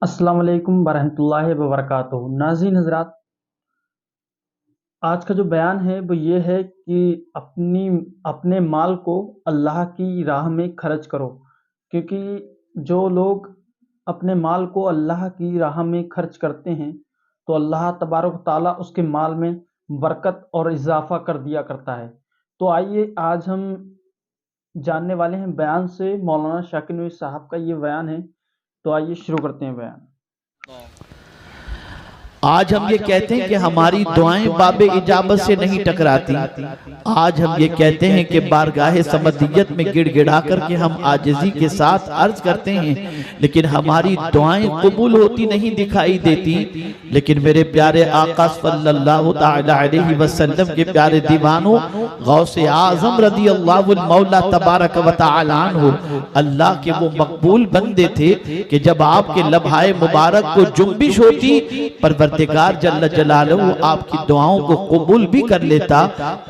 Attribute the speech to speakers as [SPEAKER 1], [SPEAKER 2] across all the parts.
[SPEAKER 1] अस्सलाम वालेकुम वरहमतुल्लाहि वबरकातुहू। नाज़रीन हज़रात, आज का जो बयान है वो ये है कि अपने माल को अल्लाह की राह में खर्च करो, क्योंकि जो लोग अपने माल को अल्लाह की राह में खर्च करते हैं तो अल्लाह तबारक व तआला उसके माल में बरकत और इजाफ़ा कर दिया करता है। तो आइए आज हम जानने वाले हैं बयान से, मौलाना शाकिर नूरी साहब का ये बयान है। तो आइए शुरू करते हैं बयान।
[SPEAKER 2] आज हम ये कहते हैं कि हमारी दुआएं बाबे इजाबत से नहीं टकराती। आज हम ये कहते हैं कि बारगाहे समदियत में गिड़गिड़ा करके हम आजिज़ी के साथ अर्ज करते हैं, लेकिन हमारी दुआएं कबूल होती नहीं दिखाई देती। लेकिन मेरे प्यारे आका सल्लल्लाहु तआला अलैहि वसल्लम के प्यारे दीवानों, गौसे आज़म रज़ियल्लाहु मौला तबारक व तआला अन्हु अल्लाह के वो मकबूल बंदे थे कि जब आपके लम्हाए मुबारक को जुम्बिश होती, परवरदिगार जल्ल जलालहू आपकी दुआओं को कबूल भी कर लेता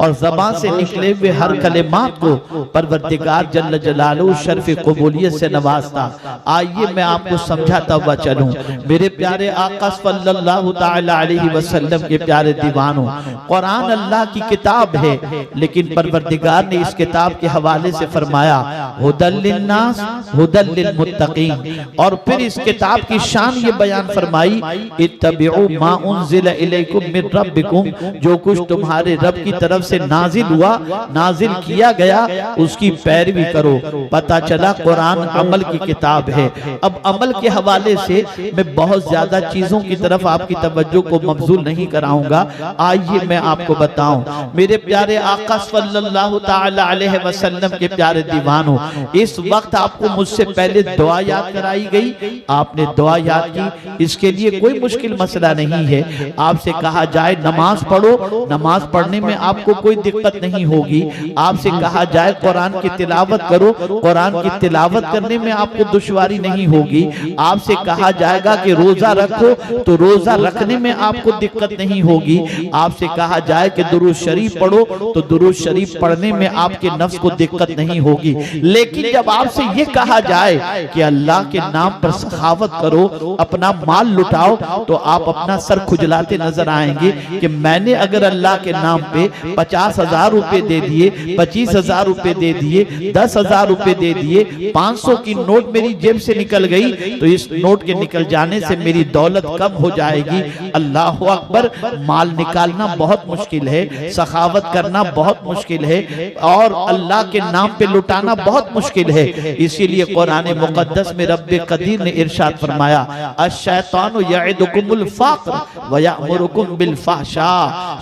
[SPEAKER 2] और ज़बान से निकले हुए हर कलिमात को परवरदिगार जल्ल जलालहू शर्फ कबूलियत से नवाजता। आइए मैं आपको समझाता हुआ चलूं। मेरे प्यारे आका सल्लल्लाहु तआला अलैहि वसल्लम के प्यारे दीवानों, कुरान अल्लाह की किताब है, लेकिन परवरदिगार ने इस किताब के हवाले से फरमाया हुदल लिन्नास हुदल लिल मुत्तकीन। और फिर इस किताब की शान ये बयान फरमाई, इत्तबिउ मा उन्ज़िला इलैकुम मिन रब्बिकुम, जो कुछ तुम्हारे रब की तरफ से नाजिल हुआ, नाजिल किया गया, उसकी पैरवी करो। पता चला कुरान अमल की किताब है। अब अमल के हवाले से मैं बहुत ज्यादा चीजों की तरफ आपकी तवज्जो को मबजूल नहीं कराऊंगा। आइए मैं आपको बताऊं, मेरे प्यारे आका सल्लल्लाहु तआला अलैहि वसल्लम के प्यारे दीवानों, इस वक्त आपको मुझसे पहले दुआ याद कराई गई, आपने दुआ याद की। इसके लिए कोई मुश्किल मसला नहीं है। आपसे कहा जाए नमाज पढ़ो, नमाज पढ़ने में आपको कोई दिक्कत नहीं होगी। आपसे कहा जाए कुरान की तिलावत करो, कुरान की तिलावत करने में आपको दुश्वारी नहीं होगी। आपसे कहा जाएगा कि रोजा रखो, तो रोजा रखने में आपको दिक्कत नहीं होगी। आपसे कहा जाए कि दुरूद शरीफ पढ़ो, तो दुरूद शरीफ पढ़ने में आपके नफ्स को दिक्कत नहीं होगी। लेकिन जब आपसे ये कहा जाए कि अल्लाह के नाम पर सखावत करो, अपना माल लुटाओ, तो आप अपना सर खुजलाते नजर आएंगे कि मैंने अगर अल्लाह के नाम पे 50,000 रुपए दे दिए, 25,000 रुपए दे दिए, 10,000 रुपए दे दिए, 500 की नोट मेरी जेब से निकल गई, तो इस नोट के निकल जाने से मेरी दौलत कम हो जाएगी। अल्लाह अकबर, माल निकालना बहुत मुश्किल है, सखावत करना बहुत मुश्किल है, और अल्लाह के नाम पे लुटाना बहुत मुश्किल है। इसीलिए कुरान मुकद्दस में रब्बे कदीर ने इरशाद फरमाया, अश-शैतानु यइदुकुमुल फ़क्र व यअमुरुकुम बिल फ़हशा।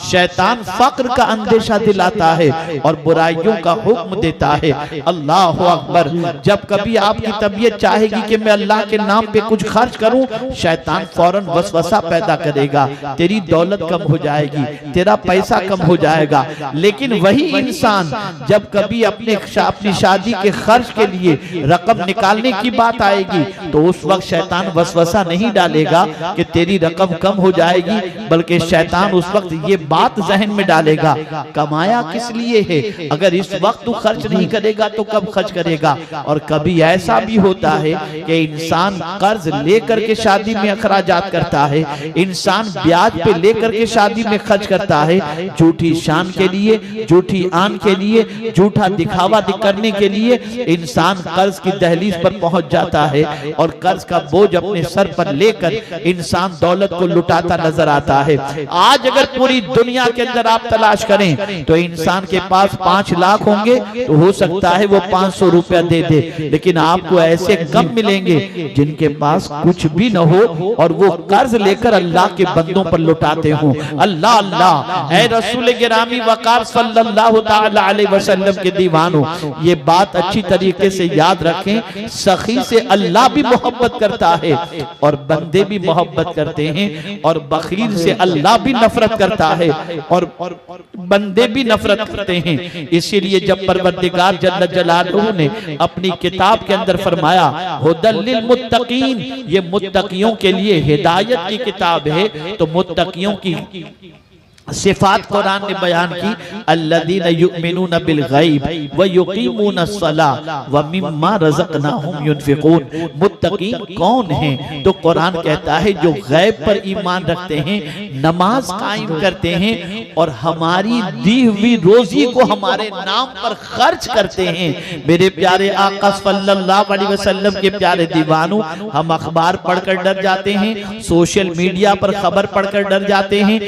[SPEAKER 2] शैतान फक्र का अंदेशा दिलाता है और बुराइयों का हुक्म देता है। अल्लाह अकबर, जब कभी आपकी तबीयत चाहेगी कि मैं अल्लाह के नाम पे कुछ खर्च करूं, शैतान फौरन वसवसा पैदा करेगा, तेरी दौलत कम हो जाएगी, तेरा पैसा कम हो जाएगा। लेकिन वही इंसान जब कभी अपनी शादी के खर्च के लिए रकम निकालने की बात आएगी, तो उस वक्त शैतान वसवसा नहीं डालेगा कि तेरी रकम कम हो जाएगी, बल्कि शैतान उस वक्त ये बात जहन में डालेगा, कमाया किस लिए है, अगर इस वक्त तू खर्च नहीं करेगा तो कब खर्च करेगा। और कभी ऐसा भी होता है कि इंसान कर्ज लेकर के शादी में अखराजात करता है, इंसान ब्याज पे लेकर के शादी में खर्च करता है, झूठी शान के लिए, झूठी आन के लिए, झूठा दिखावा करने के लिए इंसान कर्ज की दहलीज पर पहुंच जाता है, और कर्ज का बोझ अपने सर पर लेकर इंसान दौलत को लुटाता नजर आता है। आज अगर पूरी दुनिया के अंदर आप तलाश करें तो इंसान के पास 5 लाख होंगे, तो हो सकता है वो 500 रुपया दे दे, लेकिन आपको ऐसे कम मिलेंगे जिनके पास कुछ भी न हो और वो कर्ज लेकर अल्लाह के बंदों पर लुटाते हों। अल्लाह अल्लाह, ऐ रसूल गिरामी वकार सल्लल्लाहु तआला अलैहि वसल्लम के दीवानों, ये बात अच्छी तरीके से याद रखें, सखी से अल्लाह भी मोहब्बत करता है और बंदे भी मोहब्बत करते हैं, और बखील से अल्लाह भी नफरत करता है और बंदे भी नफरत करते हैं। इसीलिए जब परवरदिगार जल्ल जलालहू ने अपनी किताब के अंदर फरमाया हुदल लिल मुत्तकीन, ये मुत्तकियों के लिए हिदायत की किताब है, तो मुत्तकियों की सिफात कुरान ने बयान की, अल्लज़ीना युमिनूना बिल गैब व युकीमूना अस्सलाह व मिम्मा रज़क़नाहुम युनफ़िक़ून। मुत्तकी कौन हैं? तो कुरान कहता है जो गैब पर ईमान रखते हैं, नमाज कायम करते हैं और हमारी दी हुई रोजी को हमारे नाम पर खर्च करते हैं। मेरे प्यारे आका सल्लल्लाहु अलैहि वसल्लम के प्यारे दीवानों, हम अखबार पढ़कर डर जाते हैं, सोशल मीडिया पर खबर पढ़कर डर जाते हैं,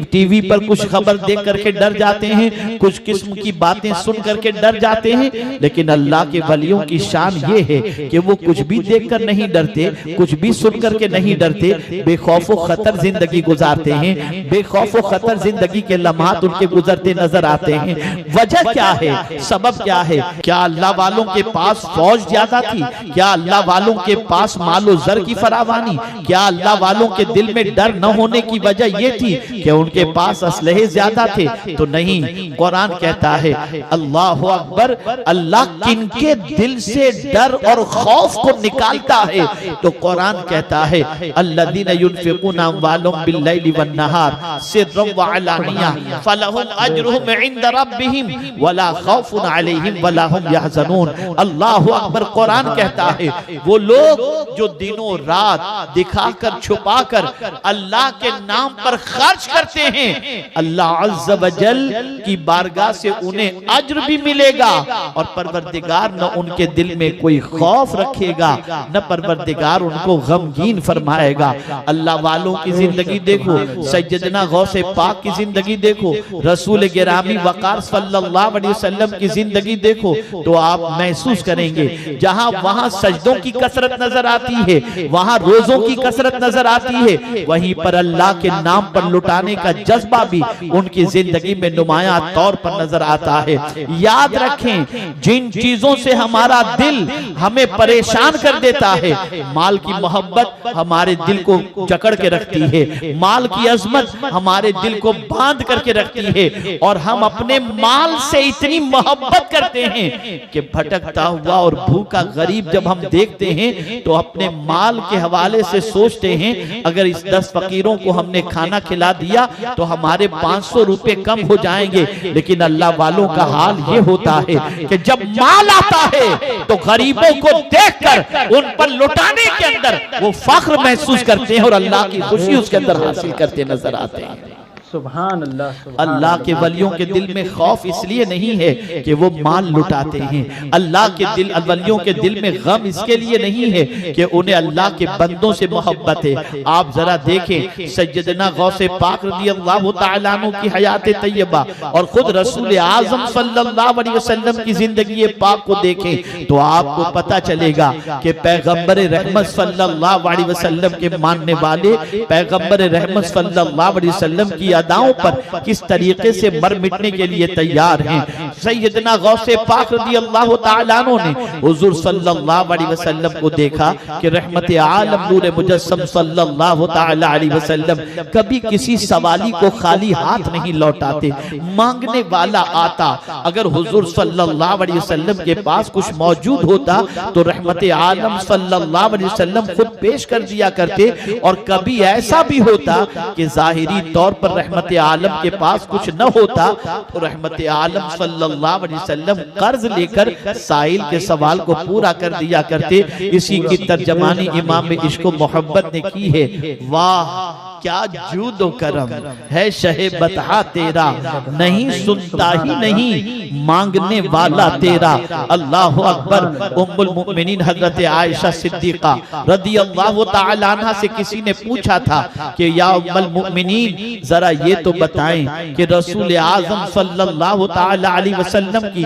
[SPEAKER 2] टीवी पर कुछ खबर देख करके डर जाते हैं, कुछ किस्म की बातें सुन करके डर जाते हैं। लेकिन अल्लाह के वलियों की शान ये है कि वो कुछ भी देखकर नहीं डरते, कुछ भी सुन करके नहीं डरते, बेखौफ खतर जिंदगी गुजारते हैं, बेखौफ खतर जिंदगी के लम्हात उनके गुजरते नजर आते हैं। वजह क्या है? सबब क्या है? क्या अल्लाह वालों के पास फौज ज्यादा थी? क्या अल्लाह वालों के पास मालो जर की फरावानी? क्या अल्लाह वालों के दिल में डर न होने की वजह ये थी कि उनके पास असलहे ज्यादा थे? तो नहीं, कुरान कहता है अल्लाह अकबर, अल्लाह किनके दिल से डर और खौफ को निकालता है? तो कुरान कहता है अल्लज़ीना युनफ़िक़ूना अम्वालहुम बिल्लैलि वन्नहार सिर्रन व अलानिया फलहुम अज्रुहुम इंद रब्बिहिम वला खौफुन अलैहिम वला हुम यहज़नून। अल्लाहु अकबर। कुरान कहता है वो लोग जो दिनों रात दिखाकर छुपाकर अल्लाह के नाम पर खर्च करते हैं, अल्लाह अज़्ज़ व जल की बारगाह से उन्हें अज्र भी मिलेगा और परवरदिगार न उनके दिल में कोई खौफ रखेगा, न परवरदिगार उनको गमगीन फरमाएगा। अल्लाह वालों की जिंदगी देखो, सैयदना गौसे पाक की जिंदगी देखो, रसूल गिरामी वक़ार सल्लल्लाहु अलैहि वसल्लम की जिंदगी देखो, तो आप महसूस करेंगे जहां वहां सजदों की कसरत नजर आती है, वहां रोजों की कसरत नजर आती है, वहीं पर अल्लाह के नाम पर लुटाने का जज्बा भी उनकी जिंदगी में नुमाया तौर पर नजर आता है। याद रखें, जिन चीजों से हमारा दिल हमें परेशान कर देता है, माल की मोहब्बत हमारे दिल को जकड़ के रखती है, माल की अजमत हमारे दिल को बांध करके रखती है, और हम अपने माल से इतनी मोहब्बत करते हैं कि भटकता हुआ और भूखा गरीब जब हम देखते हैं तो अपने माल के हवाले से सोचते हैं अगर इस 10 फकीरों को हमने खाना खिला दिया तो हमारे 500 रुपए कम हो जाएंगे। लेकिन अल्लाह वालों का हाल ये होता है कि जब माल आता है तो गरीबों को देखकर उन पर लुटाने के अंदर वो फख्र महसूस करते हैं और अल्लाह की खुशी उसके अंदर हासिल करते नजर आते हैं।
[SPEAKER 1] सुभान अल्लाह।
[SPEAKER 2] अल्लाह के वलियों के दिल में खौफ इसलिए नहीं है कि वो माल लुटाते हैं, अल्लाह के दिल वलियों के दिल में गम इसके लिए नहीं है कि उन्हें अल्लाह के बंदों से मोहब्बत है। आप जरा देखें सैयदना गौसे पाक रज़ियल्लाहु तआला अन्हु की हयात तैयबा और खुद रसूल आज़म सल्लल्लाहु अलैहि वसल्लम की जिंदगी पाक को देखें तो आपको पता चलेगा कि पैगंबर रहमत सल्लल्लाहु अलैहि वसल्लम के मानने वाले पैगंबर रहमत सल्लल्लाहु अलैहि वसल्लम की अदाओं पर किस तरीके से मर मिटने के लिए तैयार हैं। सैयदना गौसे पाक रज़ियल्लाहु तआला अन्हु ने हुजूर सल्लल्लाहु अलैहि वसल्लम को देखा कि रहमत आलम नूर मुजस्सम सल्लल्लाहु तआला अलैहि वसल्लम कभी किसी सवाली को खाली हाथ नहीं लौटाते, मांगने वाला आता। अगर हुजूर सल्लल्लाहु अलैहि वसल्लम के पास कुछ मौजूद होता तो रहमत आलम सल्लल्लाहु अलैहि वसल्लम खुद पेश कर दिया करते, और कभी ऐसा भी होता कि जाहिरी तौर पर रहमत आलम के पास कुछ न होता तो रहमत आलम सल्लल्लाहु अलैहि वसल्लम कर्ज लेकर साइल के सवाल को पूरा कर दिया करते। इसी की तर्जमानी इमाम इश्क मोहब्बत ने की है। वाह क्या जूदो करम है शहे बता तेरा, नहीं सुनता ही नहीं मांगने वाला तेरा। अल्लाह अकबर। उम्मुल मुमिनीन हजरत आयशा सिद्दीका रदियल्लाहु तआला अन्हा से किसी ने पूछा था कि या उम्मुल मुमिनीन जरा ये तो बताएं कि रसूल आज़म सल्लल्लाहु तआला अलैहि वसल्लम की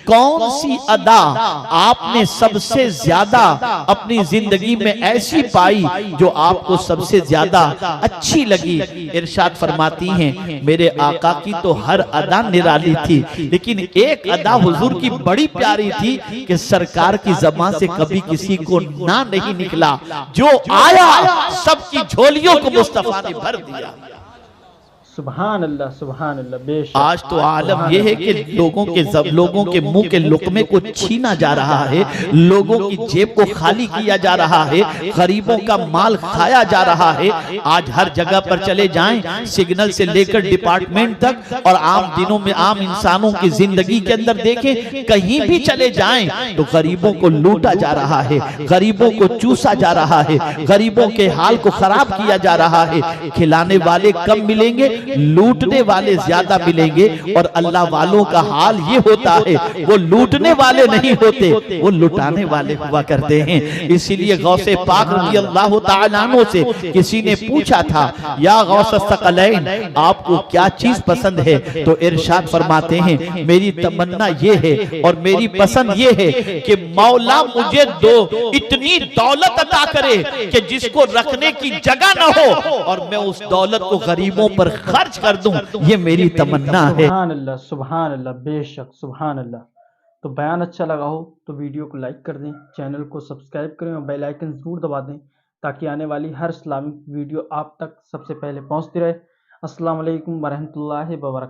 [SPEAKER 2] कौन सी अदा आपने सबसे ज्यादा अपनी जिंदगी में ऐसी पाई जो आपको सबसे ज्यादा अच्छी लगी। इरशाद फरमाती हैं मेरे आका की तो हर अदा निराली थी, लेकिन एक अदा हुजूर की बड़ी प्यारी थी कि सरकार की ज़बान से कभी किसी को ना नहीं निकला, जो आया सबकी झोलियों को मुस्तफा ने भर दिया।
[SPEAKER 1] सुभान अल्लाह, बेशक।
[SPEAKER 2] आज तो आलम यह है कि लोगों के मुंह के लुकमे को छीना जा रहा है, लोगों की जेब को खाली किया जा रहा है, गरीबों का माल खाया जा रहा है। आज हर जगह पर चले जाएं, सिग्नल से लेकर डिपार्टमेंट तक और आम दिनों में आम इंसानों की जिंदगी के अंदर देखें, कहीं भी चले जाएं तो गरीबों को लूटा जा रहा है, गरीबों को चूसा जा रहा है, गरीबों के हाल को खराब किया जा रहा है। खिलाने वाले कम मिलेंगे, लूटने वाले ज्यादा मिलेंगे। और अल्लाह वालों का हाल ये होता है, वो लूटने वाले नहीं होते, वो लुटाने वाले हुआ करते हैं। इसीलिए गौसे पाक रज़ी अल्लाह तआला अन्हु से किसी ने पूछा था, या गौस सकलैन, आपको क्या चीज पसंद है? तो इरशाद फरमाते हैं, मेरी तमन्ना ये है और मेरी पसंद ये है कि मौला मुझे दो इतनी दौलत अता करे कि जिसको रखने की जगह न हो और मैं उस दौलत को गरीबों पर खर्च कर दूं, ये मेरी तमन्ना है।
[SPEAKER 1] सुभान अल्लाह, बेशक, सुभान अल्लाह। तो बयान अच्छा लगा हो तो वीडियो को लाइक कर दें, चैनल को सब्सक्राइब करें और बेल आइकन जरूर दबा दें ताकि आने वाली हर इस्लामिक वीडियो आप तक सबसे पहले पहुंचती रहे। अस्सलाम वालेकुम वरहमतुल्लाहि व बरकातहू।